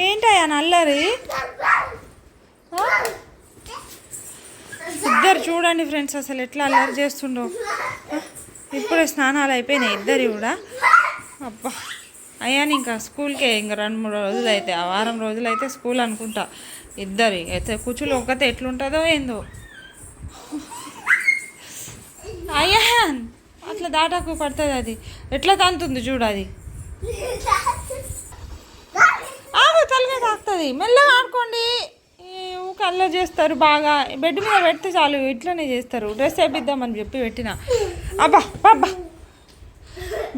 ఏంటయ్యా నల్లరి ఇద్దరు చూడండి ఫ్రెండ్స్ అసలు ఎట్లా అల్లరి చేస్తుండో. ఇప్పుడే స్నానాలు అయిపోయినాయి ఇద్దరు కూడా. అబ్బా అయ్యాని ఇంకా స్కూల్కే ఇంకా 2-3 రోజులు అయితే, ఆ వారం రోజులు అయితే స్కూల్ అనుకుంటా. ఇద్దరు అయితే కూర్చులు ఒక్కతే ఎట్లుంటుందో ఏందో. అయ్యాన్ అట్లా దాటాకు పడుతుంది, అది ఎట్లా తంతుంది చూడు. అది తలగా తాకుతుంది. మెల్లగా ఆడుకోండి. ఊక అల్లరి చేస్తారు బాగా. బెడ్ మీద పెడితే చాలు ఇట్లనే చేస్తారు. డ్రెస్ వేపిద్దామని చెప్పి పెట్టిన. అబ్బా అబ్బా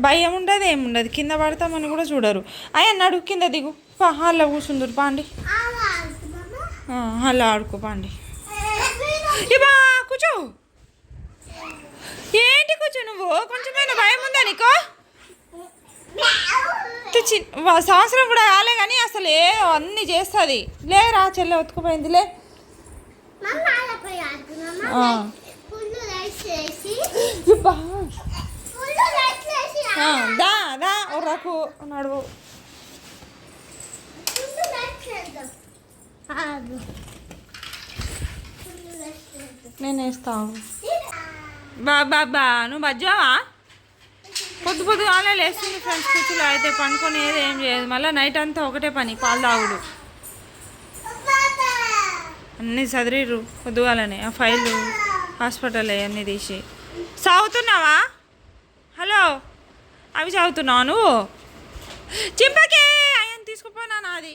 భయం ఉండదు ఏముండదు. కింద పడతామని కూడా చూడరు. అయ్యా నడుగు కింద దిగు. హాల్లో కూర్చుందరు పాండి. హాల్లో ఆడుకో పాండి. ఇవా కూర్చో. ఏంటి కూర్చో నువ్వు? కొంచెమైనా భయం ఉందా నీకు? సంవత్సరం కూడా కాలే కానీ అసలు అన్నీ చేస్తుంది. లేరా చెల్లె ఒత్తుకుపోయింది. లే దా దా ఒర్రకు నడువు. నేను వేస్తావు. బాబా నువ్వు బజ్జావా? పొద్దుగాలే లేస్తుంది ఫ్రెండ్స్. కూర్చులు అయితే పండుకొని ఏం చేయదు. మళ్ళీ నైట్ అంతా ఒకటే పని, పాలు తాగుడు. అన్నీ చదిరిర్రు పొద్దుగాలనే. ఆ ఫైళ్ళు హాస్పిటల్ అన్నీ తీసి. చదువుతున్నావా? హలో అవి చదువుతున్నావు నువ్వు? చింపకే అయ్యని తీసుకుపోనా. నాది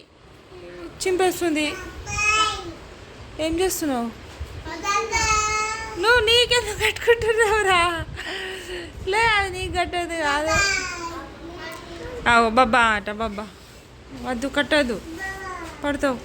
చింపేస్తుంది. ఏం చేస్తున్నావు నువ్వు? నీకెందుకు కట్టుకుంటున్నావురా? లే అది నీకు కట్టదు కాదు. బాబా అట బాబా వద్దు, కట్టదు, పడతావు.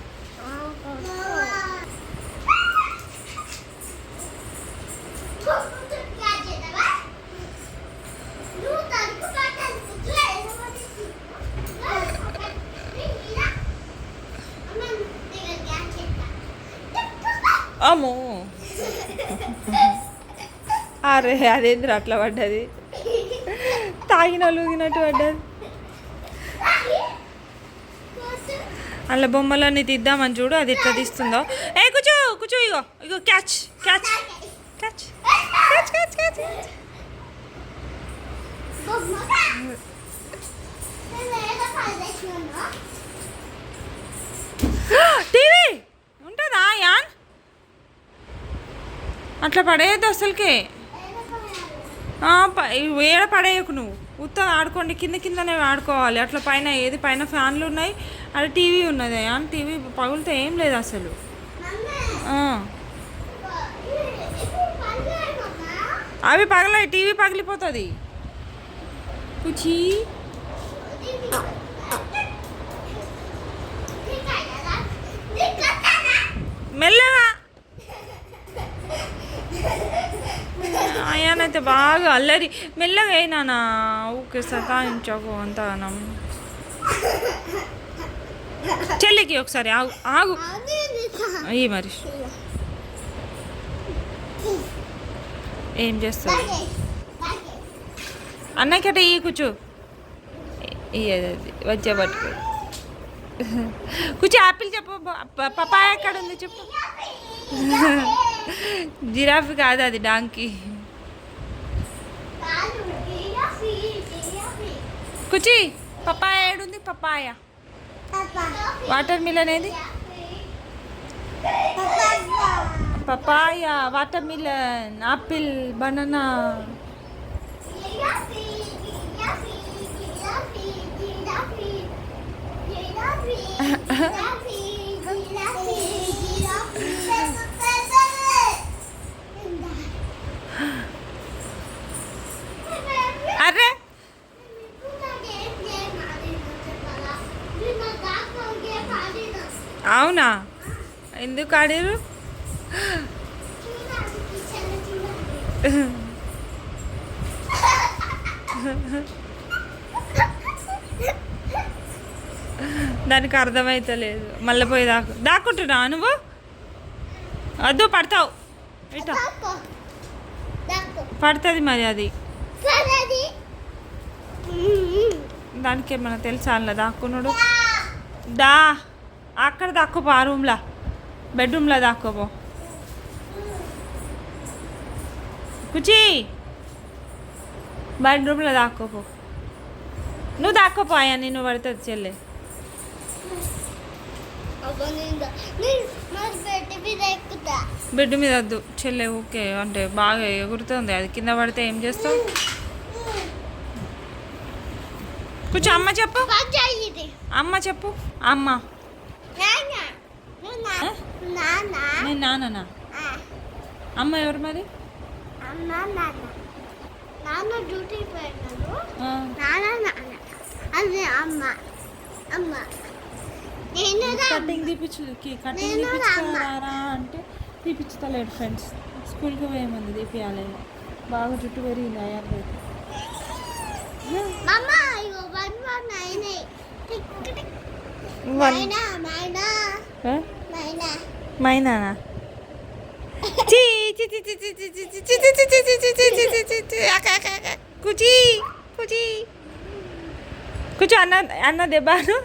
అమ్మో అరే అదేంద్ర అట్లా పడ్డది. తాగిన లూగినట్టు పడ్డది. అలా బొమ్మలన్నీ తీద్దామని చూడు, అది ఎట్లా తీస్తుందో. ఏ కూర్చో కూర్చో. ఇగో ఇగో catch catch catch catch catch catch. TV ఉంటుందా యాన్? అట్లా పడేయద్దు అసలుకే. ఏడ పడేయకు నువ్వు. ఉత్తగా ఆడుకోండి. కిందనే ఆడుకోవాలి. అట్లా పైన ఏది పైన ఫ్యాన్లు ఉన్నాయి, అది టీవీ ఉన్నది. యాన్ టీవీ పగులితే ఏం లేదు అసలు. అవి పగలాయి, టీవీ పగిలిపోతుంది. కుచి మెల్లగా. అయ్యానైతే బాగా అల్లరి. మెల్లగా అయినా ఊకే సతాయించకు అంతగానం. చెల్లికి ఒకసారి ఆగు ఆగు. అయ్యి మరి ఏం చేస్తావు? అన్నకట ఈ కూర్చో. ఇయ్యది వచ్చే పట్టుకో. కూర్చో. యాపిల్ చెప్పు. పపాయ ఎక్కడ ఉంది చెప్పు. జిరాఫీ కాదు అది, డాంకీ. కుచి పపాయ ఏడుంది? పపాయ, వాటర్ మిలన్ ఏది? Papaya, watermelon, apple, banana. అరే అవునా? ఎందుకు ఆడారు? దానికి అర్థమైతలేదు. మళ్ళీ పోయి దాక్కుంటున్నావు నువ్వు? వద్దు పడతావు. ఇట పడుతుంది మరి. అది దానికి ఏమన్నా తెలుసా అలా దాక్కున్నాడు? దా అక్కడ దాక్కోపో ఆ రూమ్లో బెడ్రూమ్లో దాక్కోపో కుచి బెడ్రూమ్లో దాక్కోపో నువ్వు దాక్కోపో అయ్యా నిన్ను పడుతుంది చెల్లె బెడ్ మీద వద్దు చెల్లె ఓకే అంటే బాగా ఎగురుతుంది అది కింద పడితే ఏం చేస్తావు కొంచెం అమ్మ చెప్పు అమ్మ చెప్పు అమ్మ నేను నాన్ననా అమ్మ ఎవరు మరి నాన్న డ్యూటీ పోయినాడు నాన్న అదే అమ్మ అమ్మ కటింగ్ తీపించుకోరా అంటే తీపించుతలేడు ఫ్రెండ్స్ స్కూల్కి పోయేమంది తీపియాలి బాగా జుట్టు పెరిగింది అయ్యారు మైనానా కుచి కుచి కుచి అన్న అన్న దెబ్బాను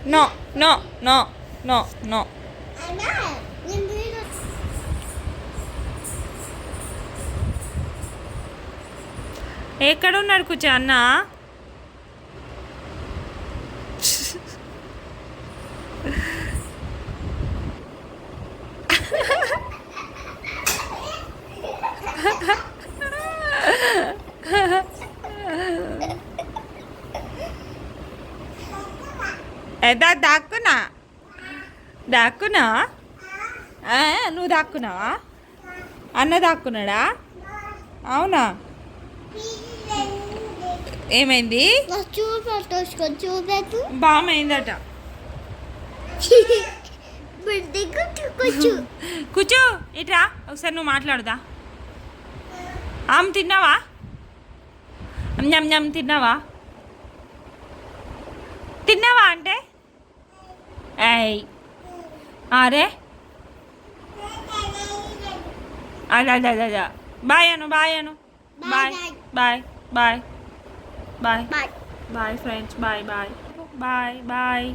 no no no no no ఎక్కడున్నాడు కూర్చో అన్న ఎదా దాక్కునా దాక్కునా నువ్వు దాక్కున్నావా అన్న దాక్కున్నాడా అవునా ఏమైంది బామైందట కూర్చో ఇట్రా ఒకసారి నువ్వు మాట్లాడుదా ఆమె తిన్నావా అమ్మ తిన్నావా తిన్నావా అంటే ఏయ్ అరే అదా బాయ్ అను బాయ్ అను bye bye bye bye bye friends bye bye bye bye